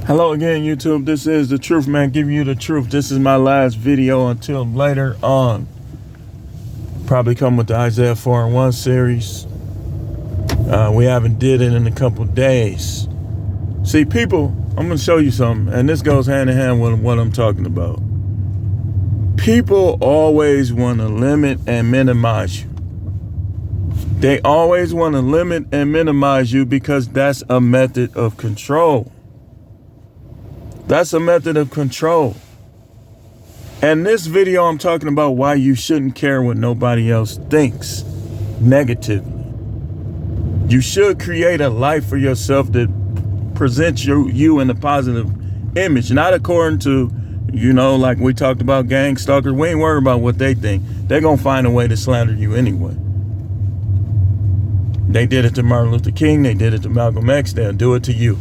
Hello again, YouTube. This is The Truth Man, giving you the truth. This is my last video until later on. Probably come with the Isaiah 4:1 series. We haven't did it in a couple days. See, people, I'm going to show you something, and this goes hand in hand with what I'm talking about. People always want to limit and minimize you. They always want to limit and minimize you because that's a method of control. That's a method of control. And this video, I'm talking about why you shouldn't care what nobody else thinks negatively. You should create a life for yourself that presents you in a positive image, not according to, like we talked about gang stalkers. We ain't worried about what they think. They're going to find a way to slander you anyway. They did it to Martin Luther King. They did it to Malcolm X. They'll do it to you.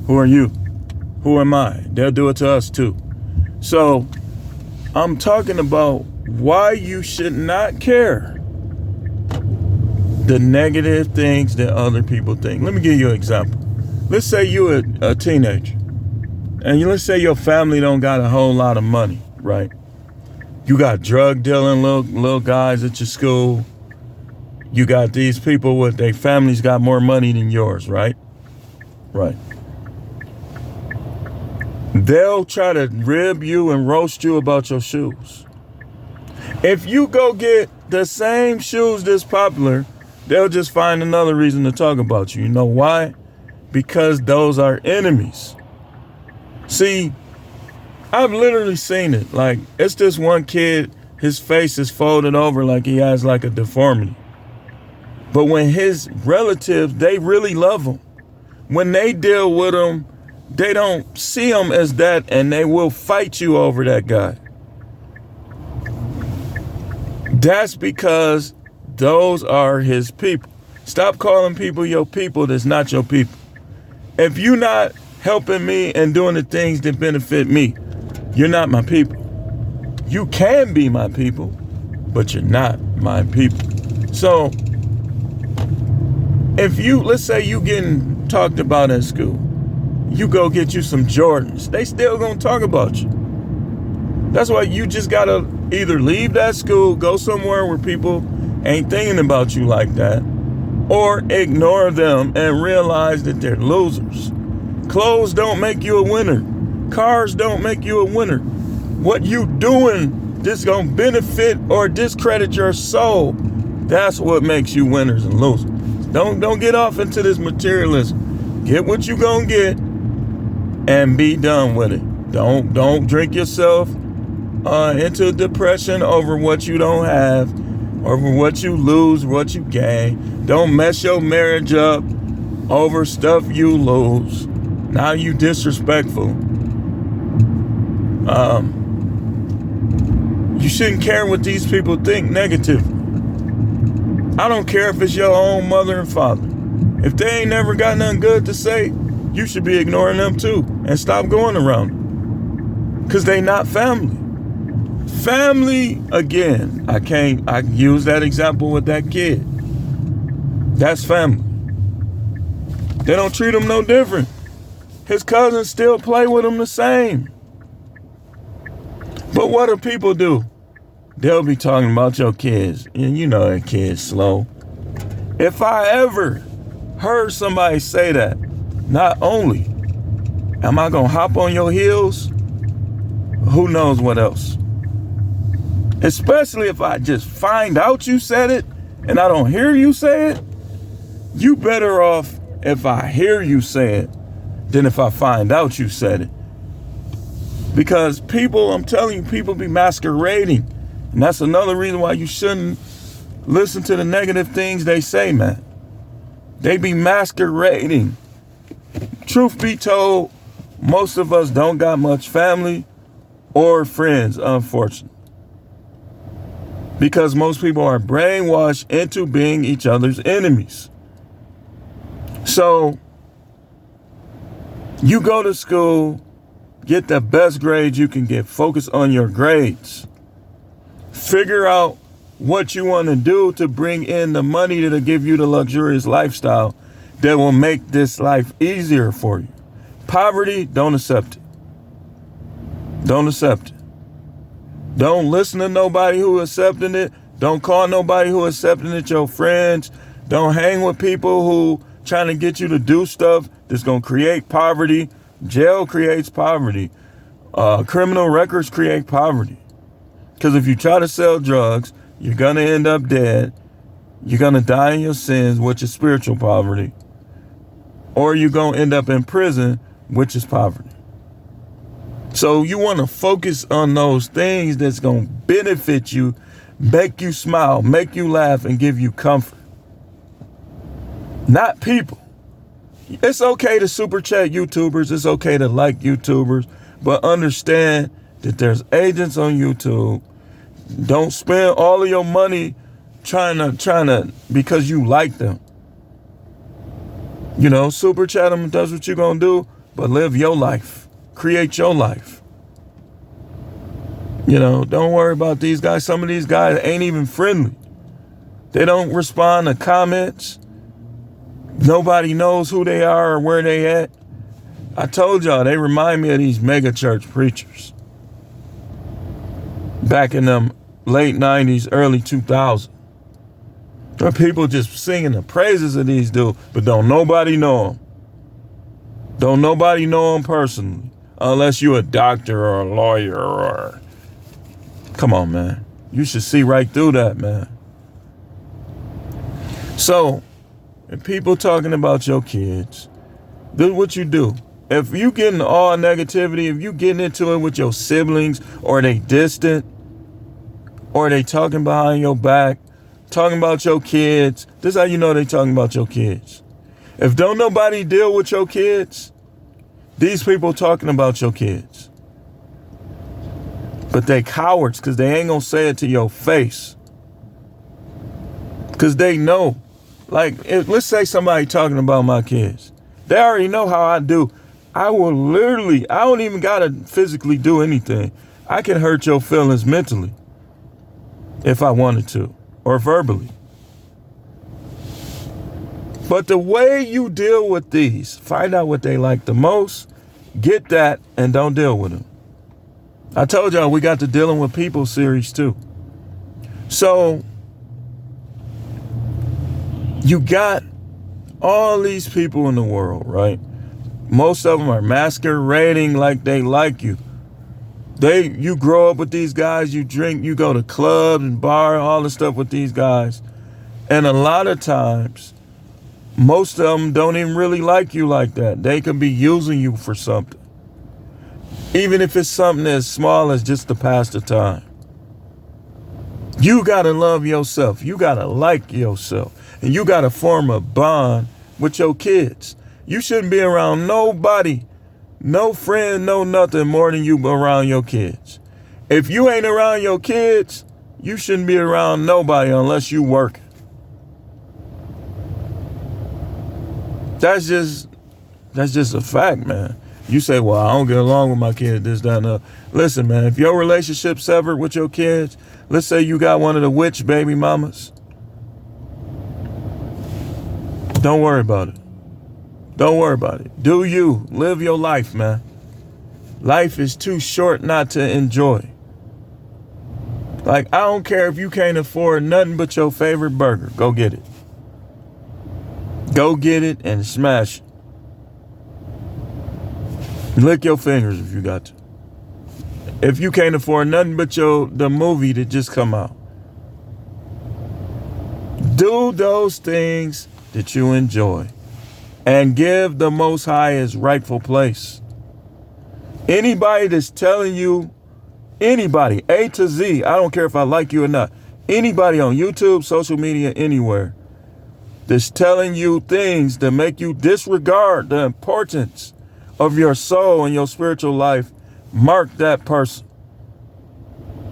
Who are you? Who am I? They'll do it to us too. So I'm talking about why you should not care the negative things that other people think. Let me give you an example. Let's say you're a teenager, and let's say your family don't got a whole lot of money, right? You got drug dealing little guys at your school. You got these people with their families got more money than yours, right? Right. They'll try to rib you and roast you about your shoes. If you go get the same shoes that's popular, they'll just find another reason to talk about you. You know why? Because those are enemies. See, I've literally seen it. Like, it's this one kid, his face is folded over like he has like a deformity. But when his relatives, they really love him. When they deal with him, they don't see him as that, and they will fight you over that guy. That's because those are his people. Stop calling people your people that's not your people. If you're not helping me and doing the things that benefit me, you're not my people. You can be my people, but you're not my people. So if let's say you getting talked about at school, you go get you some Jordans, they still gonna talk about you. That's why you just gotta either leave that school, go somewhere where people ain't thinking about you like that, or ignore them and realize that they're losers. Clothes don't make you a winner. Cars don't make you a winner. What you doing that's gonna benefit or discredit your soul, that's what makes you winners and losers. Don't get off into this materialism. Get what you gonna get and be done with it. Don't drink yourself into depression over what you don't have, over what you lose, what you gain. Don't mess your marriage up over stuff you lose. Now you disrespectful. You shouldn't care what these people think negatively. I don't care if it's your own mother and father. If they ain't never got nothing good to say, you should be ignoring them too and stop going around them. Because they not family. Family, again, I use that example with that kid. That's family. They don't treat him no different. His cousins still play with him the same. But what do people do? They'll be talking about your kids, and you know that kid's slow. If I ever heard somebody say that, not only am I gonna hop on your heels, who knows what else? Especially if I just find out you said it and I don't hear you say it, you better off if I hear you say it than if I find out you said it. Because people, I'm telling you, people be masquerading. And that's another reason why you shouldn't listen to the negative things they say, man. They be masquerading. Truth be told, most of us don't got much family or friends, unfortunately. Because most people are brainwashed into being each other's enemies. So you go to school, get the best grades you can get. Focus on your grades. Figure out what you want to do to bring in the money that'll give you the luxurious lifestyle that will make this life easier for you. Poverty, don't accept it. Don't accept it. Don't listen to nobody who accepting it. Don't call nobody who accepting it your friends. Don't hang with people who trying to get you to do stuff that's going to create poverty. Jail creates poverty. Criminal records create poverty. Because if you try to sell drugs, you're going to end up dead. You're going to die in your sins, which is spiritual poverty. Or you're going to end up in prison, which is poverty. So you want to focus on those things that's going to benefit you, make you smile, make you laugh, and give you comfort. Not people. It's okay to super chat YouTubers. It's okay to like YouTubers. But understand that there's agents on YouTube. Don't spend all of your money trying to because you like them. You know, super chat them, that's what you're going to do. But live your life. Create your life. You know, don't worry about these guys. Some of these guys ain't even friendly. They don't respond to comments. Nobody knows who they are or where they at. I told y'all, they remind me of these mega church preachers. Back in them late 90s, early 2000s. Where people just singing the praises of these dudes, but don't nobody know them. Don't nobody know them personally. Unless you a doctor or a lawyer or... Come on, man. You should see right through that, man. So, if people talking about your kids, this is what you do. If you getting all negativity, if you getting into it with your siblings, or they distant, or they talking behind your back, talking about your kids, this is how you know they talking about your kids. If don't nobody deal with your kids, these people talking about your kids. But they cowards because they ain't gonna say it to your face. Because they know. Like, let's say somebody talking about my kids. They already know how I do. I will literally, I don't even gotta physically do anything. I can hurt your feelings mentally if I wanted to, or verbally. But the way you deal with these, find out what they like the most, get that, and don't deal with them. I told y'all we got the Dealing with People series too. So, you got all these people in the world, right? Most of them are masquerading like they like you. You grow up with these guys, you drink, you go to clubs and bars, all the stuff with these guys. And a lot of times, most of them don't even really like you like that. They could be using you for something. Even if it's something as small as just to pass the time. You gotta love yourself. You gotta like yourself. And you gotta form a bond with your kids. You shouldn't be around nobody, no friend, no nothing more than you around your kids. If you ain't around your kids, you shouldn't be around nobody unless you working. That's just a fact, man. You say, well, I don't get along with my kids, this, that, and that. Listen, man, if your relationship severed with your kids, let's say you got one of the witch baby mamas. Don't worry about it. Don't worry about it. Do you. Live your life, man. Life is too short not to enjoy. Like, I don't care if you can't afford nothing but your favorite burger. Go get it. Go get it and smash it. Lick your fingers if you got to. If you can't afford nothing but the movie that just come out. Do those things that you enjoy. And give the Most High his rightful place. Anybody that's telling you, anybody, A to Z, I don't care if I like you or not, anybody on YouTube, social media, anywhere, that's telling you things that make you disregard the importance of your soul and your spiritual life, mark that person.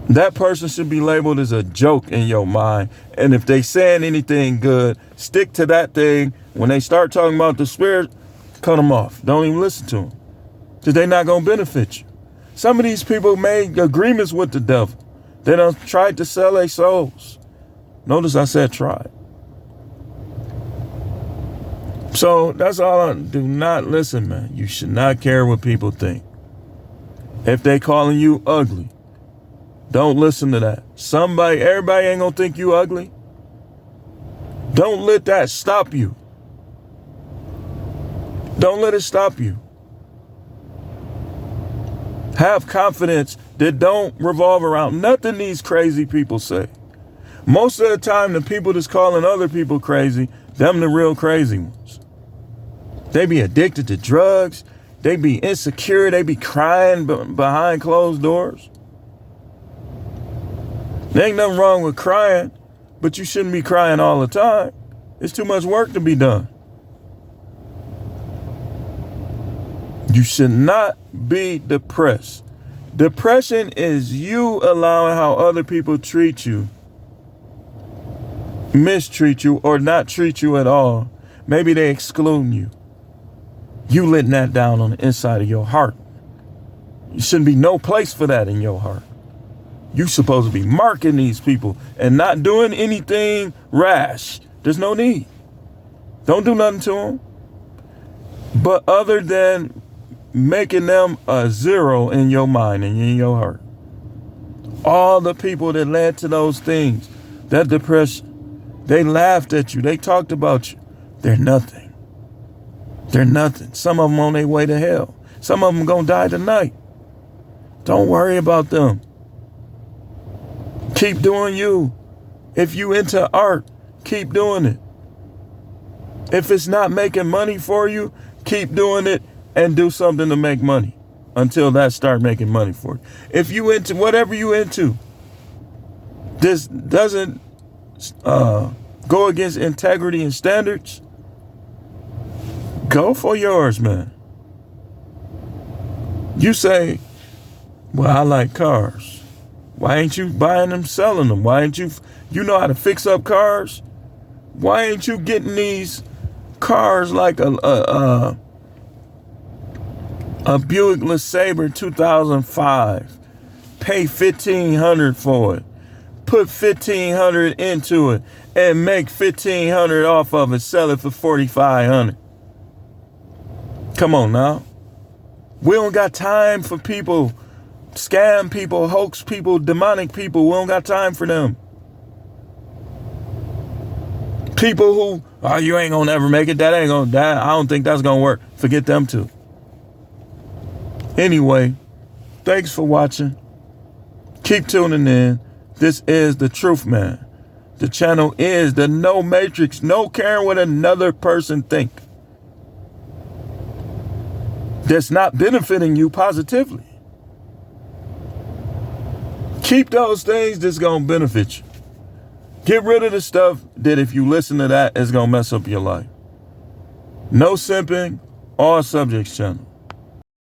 That person should be labeled as a joke in your mind. And if they saying anything good, stick to that thing. When they start talking about the spirit, cut them off. Don't even listen to them. Because they're not going to benefit you. Some of these people made agreements with the devil. They done tried to sell their souls. Notice I said tried. So that's all. Do not listen, man. You should not care what people think. If they calling you ugly, don't listen to that. Everybody ain't gonna think you ugly. Don't let that stop you. Don't let it stop you. Have confidence that don't revolve around nothing these crazy people say. Most of the time, the people that's calling other people crazy, them the real crazy ones. They be addicted to drugs. They be insecure. They be crying behind closed doors. There ain't nothing wrong with crying, but you shouldn't be crying all the time. It's too much work to be done. You should not be depressed. Depression is you allowing how other people treat you, mistreat you, or not treat you at all. Maybe they exclude you. You letting that down on the inside of your heart. You shouldn't be no place for that in your heart. You supposed to be marking these people and not doing anything rash. There's no need. Don't do nothing to them. But other than making them a zero in your mind and in your heart. All the people that led to those things, that depression, they laughed at you. They talked about you. They're nothing. They're nothing. Some of them on their way to hell. Some of them gonna die tonight. Don't worry about them. Keep doing you. If you into art, keep doing it. If it's not making money for you, keep doing it and do something to make money until that start making money for you. If you into whatever you into, this doesn't go against integrity and standards, go for yours, man. You say, well, I like cars. Why ain't you buying them, selling them? Why ain't you know how to fix up cars? Why ain't you getting these cars like a Buick LeSabre 2005? Pay $1,500 for it. Put $1,500 into it and make $1,500 off of it. Sell it for $4,500. Come on now. We don't got time for people, scam people, hoax people, demonic people. We don't got time for them. People who, oh, you ain't gonna never make it. That ain't gonna die. I don't think that's gonna work. Forget them too. Anyway, thanks for watching. Keep tuning in. This is The Truth Man. The channel is the No Matrix, no caring what another person think. That's not benefiting you positively. Keep those things that's gonna benefit you. Get rid of the stuff that if you listen to that, is gonna mess up your life. No simping, all subjects channel.